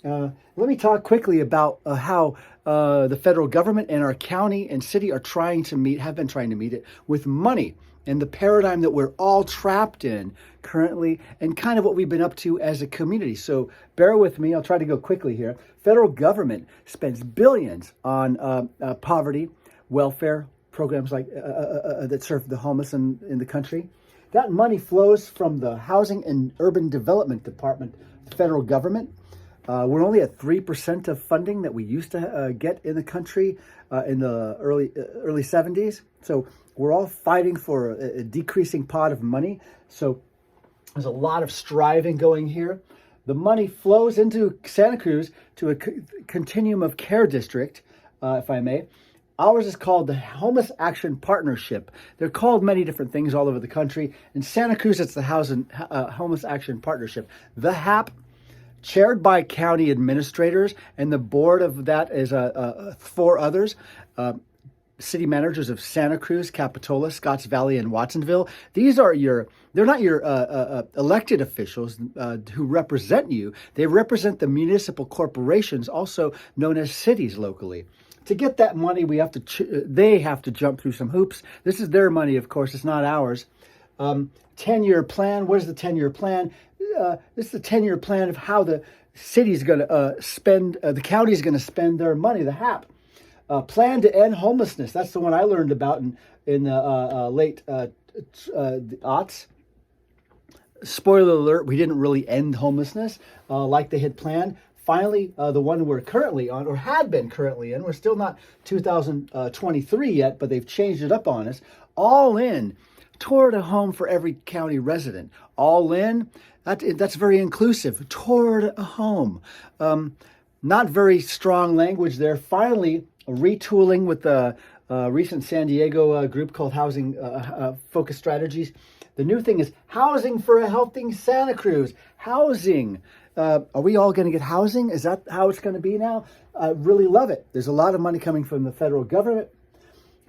Let me talk quickly about how the federal government and our county and city are trying to meet, have been trying to meet it with money, and the paradigm that we're all trapped in currently, and kind of what we've been up to as a community. So bear with me. I'll try to go quickly here. Federal government spends billions on poverty, welfare programs like that serve the homeless in the country. That money flows from the Housing and Urban Development Department, the federal government. We're only at 3% of funding that we used to get in the country in the early 70s. So we're all fighting for a decreasing pot of money. So there's a lot of striving going here. The money flows into Santa Cruz to a continuum of care district, if I may. Ours is called the Homeless Action Partnership. They're called many different things all over the country. In Santa Cruz, it's the Homeless Action Partnership. The HAP, chaired by county administrators, and the board of that is four others. City managers of Santa Cruz, Capitola, Scotts Valley, and Watsonville. These are they're not your elected officials who represent you. They represent the municipal corporations, also known as cities locally. To get that money, they have to jump through some hoops. This is their money, of course. It's not ours. 10-year plan. What is the 10-year plan? This is the 10-year plan of how the city's going to spend, the county's going to spend their money, the HAP. Plan to end homelessness. That's the one I learned about in the late aughts. Spoiler alert, we didn't really end homelessness like they had planned. Finally, the one we're currently on, or had been currently in, we're still not 2023 yet, but they've changed it up on us. All in, toward a home for every county resident. All in, that's very inclusive. Toward a home. Not very strong language there. Finally, retooling with the recent San Diego group called Housing Focus Strategies. The new thing is housing for a healthy Santa Cruz. Housing. Are we all going to get housing? Is that how it's going to be now? I really love it. There's a lot of money coming from the federal government.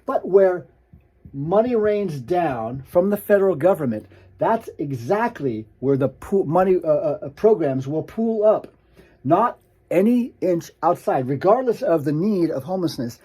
But where money rains down from the federal government, that's exactly where the money programs will pool up. Not any inch outside, regardless of the need of homelessness.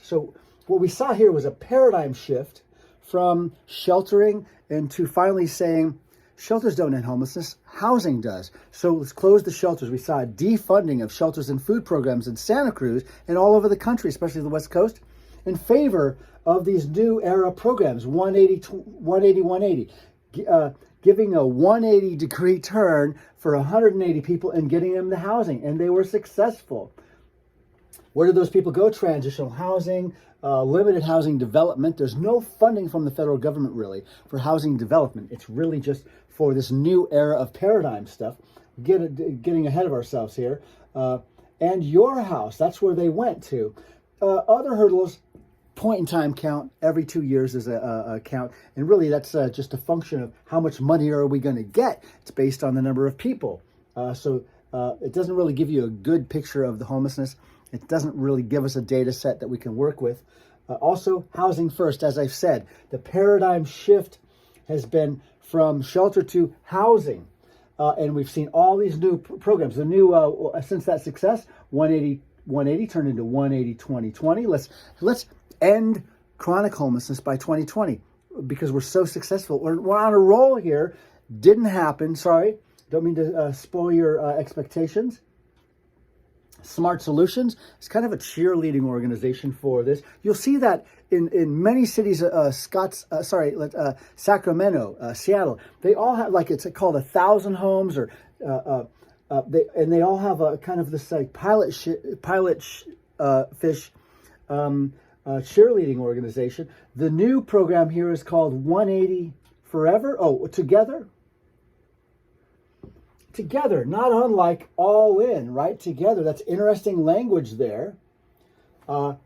So what we saw here was a paradigm shift from sheltering into finally saying, shelters don't end homelessness, housing does. So let's close the shelters. We saw a defunding of shelters and food programs in Santa Cruz and all over the country, especially the West Coast, in favor of these new era programs, 180, giving a 180-degree turn for 180 people and getting them to housing. And they were successful. Where did those people go? Transitional housing, limited housing development. There's no funding from the federal government, really, for housing development. It's really just for this new era of paradigm stuff. Getting ahead of ourselves here. And your house, that's where they went to. Other hurdles, point in time count. Every 2 years is a count. And really, that's just a function of how much money are we going to get. It's based on the number of people. So it doesn't really give you a good picture of the homelessness. It doesn't really give us a data set that we can work with. Also, housing first, as I've said. The paradigm shift has been from shelter to housing. And we've seen all these new programs. The new, since that success, 180 turned into 180-2020. Let's end chronic homelessness by 2020 because we're so successful. We're on a roll here. Didn't happen. Sorry. Don't mean to spoil your expectations. Smart Solutions is kind of a cheerleading organization for this. You'll see that in many cities, Sacramento, Seattle. They all have, like, it's called 1,000 homes, or they all have a kind of this like pilot fish cheerleading organization. The new program here is called 180 Forever. Oh, Together, not unlike all in, right? Together, that's interesting language there.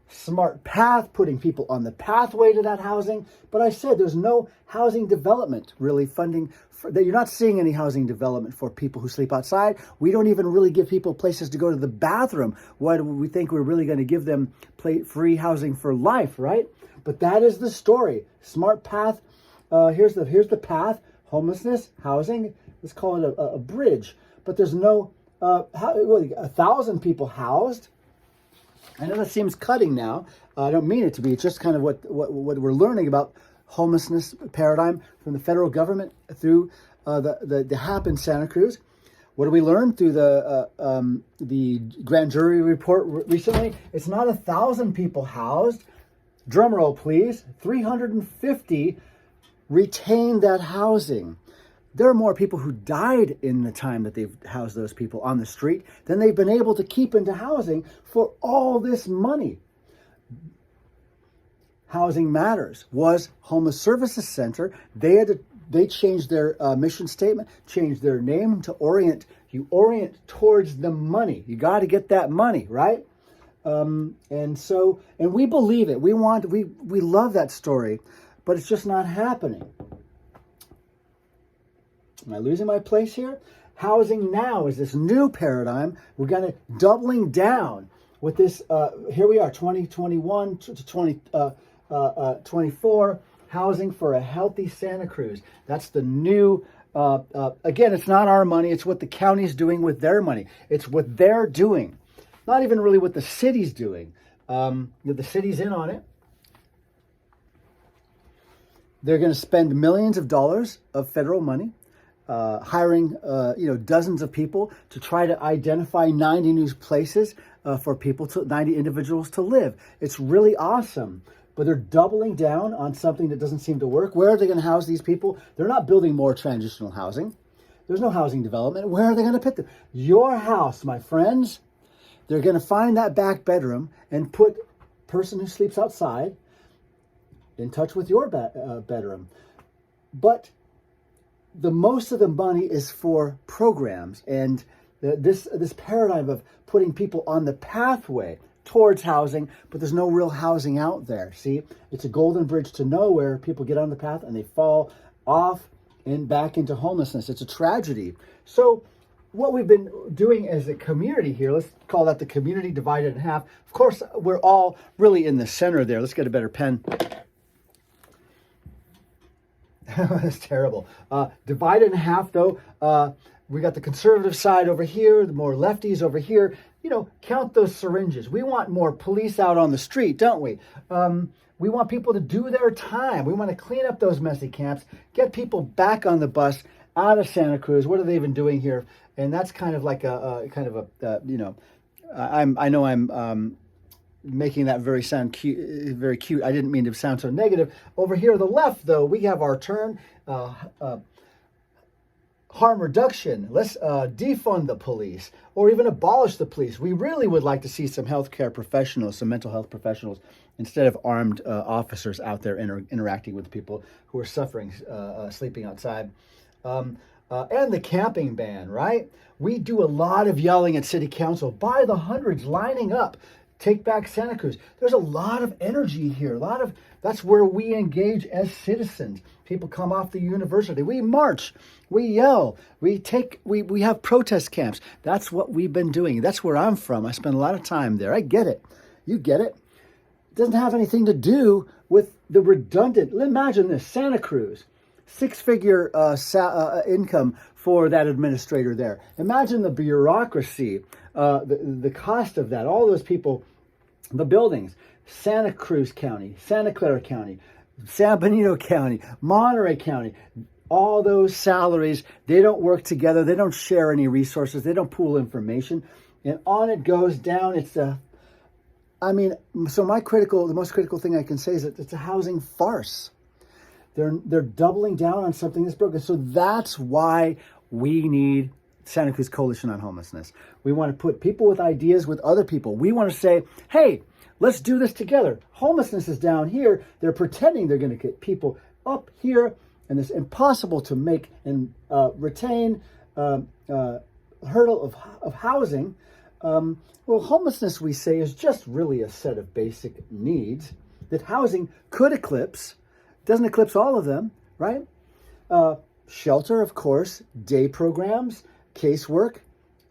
Smart path, putting people on the pathway to that housing. But I said there's no housing development really funding. That you're not seeing any housing development for people who sleep outside. We don't even really give people places to go to the bathroom. Why do we think we're really going to give them free housing for life, right? But that is the story. Smart path. Here's the path. Homelessness, housing. Let's call it a bridge. But there's no what, 1,000 people housed. I know that seems cutting now. I don't mean it to be. It's just kind of what we're learning about homelessness paradigm from the federal government through the HAP in Santa Cruz. What do we learn through the grand jury report recently? It's not 1,000 people housed. Drum roll, please. 350 retained that housing. There are more people who died in the time that they've housed those people on the street than they've been able to keep into housing for all this money. Housing Matters was Homeless Services Center. They changed their mission statement, changed their name to orient. You orient towards the money. You got to get that money, right? And we believe it. We love that story, but it's just not happening. Am I losing my place here? Housing Now is this new paradigm. We're going to doubling down with this. Here we are, 2021 to 2024. Housing for a Healthy Santa Cruz. That's the new. Again, it's not our money. It's what the county's doing with their money. It's what they're doing. Not even really what the city's doing. The city's in on it. They're going to spend millions of dollars of federal money. Hiring dozens of people to try to identify 90 new places for 90 individuals to live. It's really awesome, but they're doubling down on something that doesn't seem to work. Where are they going to house these people? They're not building more transitional housing. There's no housing development. Where are they going to put them? Your house, my friends. They're going to find that back bedroom and put person who sleeps outside in touch with your bedroom. But the most of the money is for programs, and this paradigm of putting people on the pathway towards housing, but there's no real housing out there. See, it's a golden bridge to nowhere. People get on the path and they fall off and back into homelessness. It's a tragedy. So what we've been doing as a community here, let's call that the community divided in half. Of course, we're all really in the center there. Let's get a better pen. That's terrible. Divided in half, though. We got the conservative side over here, the more lefties over here. Count those syringes. We want more police out on the street, don't we? We want people to do their time. We want to clean up those messy camps, get people back on the bus out of Santa Cruz. What are they even doing here? And that's kind of like I know I'm making that very cute. I didn't mean to sound so negative. Over here on the left, though, we have our turn. Harm reduction. Let's defund the police or even abolish the police. We really would like to see some healthcare professionals, some mental health professionals, instead of armed officers out there interacting with people who are suffering, sleeping outside. And the camping ban, right? We do a lot of yelling at city council by the hundreds lining up. Take back Santa Cruz. There's a lot of energy here. That's where we engage as citizens. People come off the university. We march. We yell. We have protest camps. That's what we've been doing. That's where I'm from. I spend a lot of time there. I get it. You get it. It doesn't have anything to do with the redundant. Imagine this, Santa Cruz, 6-figure income for that administrator there. Imagine the bureaucracy, the cost of that, all those people, the buildings, Santa Cruz County, Santa Clara County, San Benito County, Monterey County, all those salaries, they don't work together. They don't share any resources. They don't pool information. And on it goes down. The most critical thing I can say is that it's a housing farce. They're doubling down on something that's broken. So that's why we need Santa Cruz Coalition on Homelessness. We want to put people with ideas with other people. We want to say, hey, let's do this together. Homelessness is down here. They're pretending they're going to get people up here, and it's impossible to make and retain hurdle of housing. Homelessness, we say, is just really a set of basic needs that housing could eclipse. Doesn't eclipse all of them, right? Shelter, of course, day programs, casework,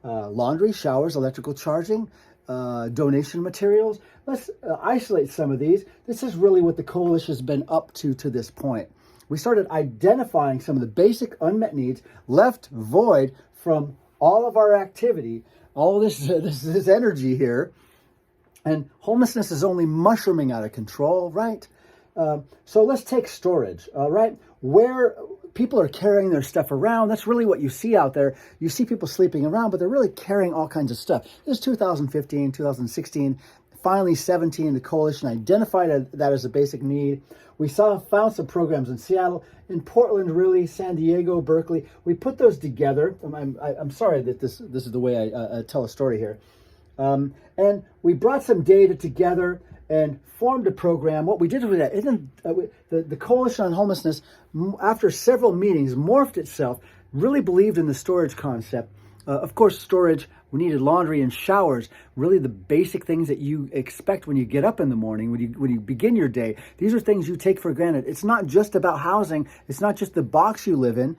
laundry, showers, electrical charging, donation materials. Let's isolate some of these. This is really what the coalition has been up to this point. We started identifying some of the basic unmet needs left void from all of our activity, all this energy here, and homelessness is only mushrooming out of control, right? So let's take storage, right? Where people are carrying their stuff around, that's really what you see out there. You see people sleeping around, but they're really carrying all kinds of stuff. This is 2015, 2016, finally 17, the coalition identified that as a basic need. We found some programs in Seattle, in Portland, really, San Diego, Berkeley. We put those together. I'm sorry that this is the way I tell a story here. And we brought some data together and formed a program. What we did with that, the Coalition on Homelessness, after several meetings, morphed itself, really believed in the storage concept. Of course, storage, we needed laundry and showers, really the basic things that you expect when you get up in the morning, when you begin your day. These are things you take for granted. It's not just about housing. It's not just the box you live in.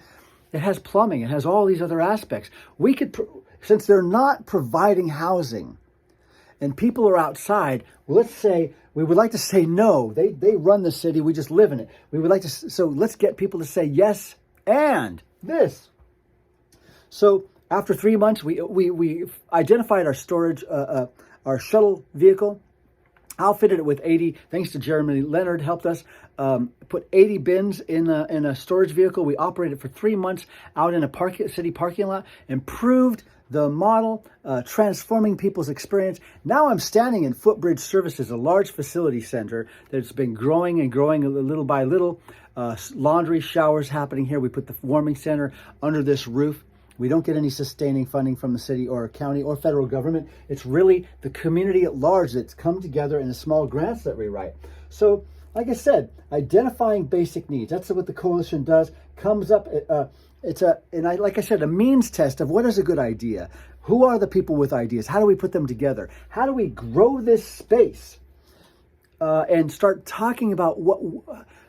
It has plumbing. It has all these other aspects. We could, since they're not providing housing and people are outside, well, we would like to say no. They run the city. We just live in it. We would like to, so let's get people to say yes and this. So after 3 months, we identified our storage, our shuttle vehicle, outfitted it with 80, thanks to Jeremy Leonard, helped us put 80 bins in a storage vehicle. We operated for 3 months out in a city parking lot, improved the model, transforming people's experience. Now I'm standing in Footbridge Services, a large facility center that's been growing and growing little by little. Laundry, showers happening here. We put the warming center under this roof. We don't get any sustaining funding from the city or county or federal government. It's really the community at large that's come together in the small grants that we write. So, like I said, identifying basic needs. That's what the coalition does. Comes up, like I said, a means test of what is a good idea. Who are the people with ideas? How do we put them together? How do we grow this space and start talking about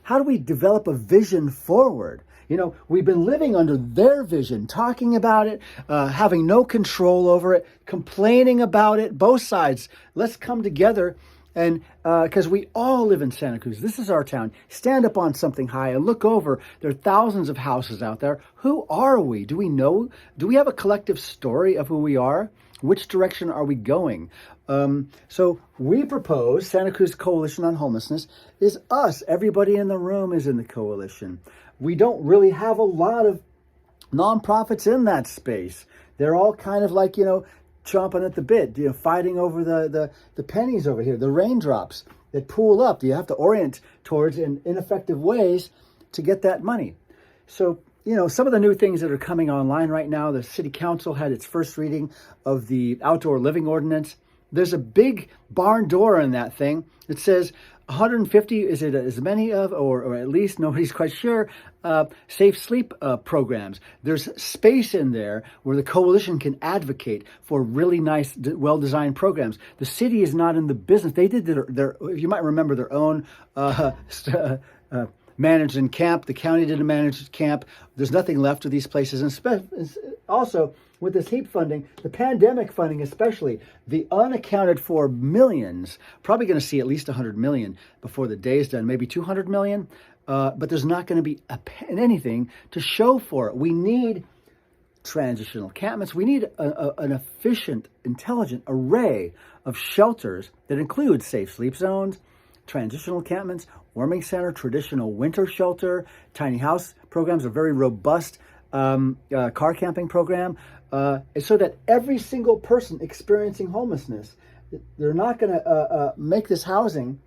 how do we develop a vision forward? You know, we've been living under their vision, talking about it, having no control over it, complaining about it, both sides. Let's come together and because we all live in Santa Cruz. This is our town. Stand up on something high and look over. There are thousands of houses out there. Who are we? Do we know? Do we have a collective story of who we are? Which direction are we going? So we propose, Santa Cruz Coalition on Homelessness is us. Everybody in the room is in the coalition. We don't really have a lot of nonprofits in that space. They're all kind of like, chomping at the bit, fighting over the pennies over here, the raindrops that pool up. You have to orient towards in ineffective ways to get that money. So, some of the new things that are coming online right now, the city council had its first reading of the outdoor living ordinance. There's a big barn door in that thing. It says 150, is it as many of, or at least nobody's quite sure, safe sleep programs. There's space in there where the coalition can advocate for really nice, well-designed programs. The city is not in the business. They did their you might remember, their own managed in camp. The county did a managed camp. There's nothing left of these places. And also, with this HEAP funding, the pandemic funding especially, the unaccounted for millions, probably going to see at least 100 million before the day is done, maybe 200 million, but there's not going to be anything to show for it. We need transitional encampments. We need an efficient, intelligent array of shelters that include safe sleep zones, transitional encampments, warming center, traditional winter shelter, tiny house programs, a very robust car camping program, so that every single person experiencing homelessness, they're not going to make this housing.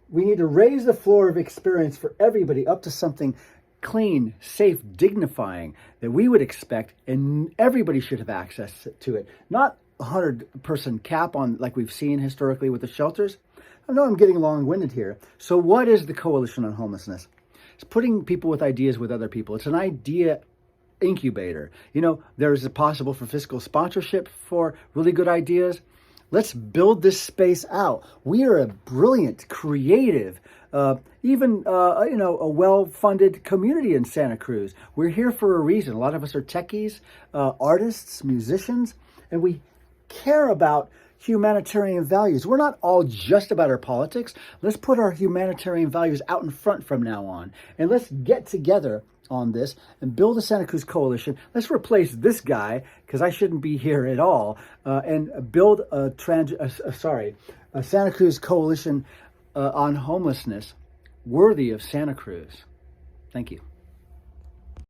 We need to raise the floor of experience for everybody up to something clean, safe, dignifying that we would expect, and everybody should have access to it. Not a 100-person cap on like we've seen historically with the shelters. I know I'm getting long-winded here. So what is the Coalition on Homelessness? It's putting people with ideas with other people. It's an idea incubator. There's a possible for fiscal sponsorship for really good ideas. Let's build this space out. We are a brilliant, creative, even a well-funded community in Santa Cruz. We're here for a reason. A lot of us are techies, artists, musicians, and we care about humanitarian values. We're not all just about our politics. Let's put our humanitarian values out in front from now on, and let's get together on this and build a Santa Cruz coalition. Let's replace this guy, because I shouldn't be here at all, and build a Santa Cruz coalition on homelessness worthy of Santa Cruz. Thank you.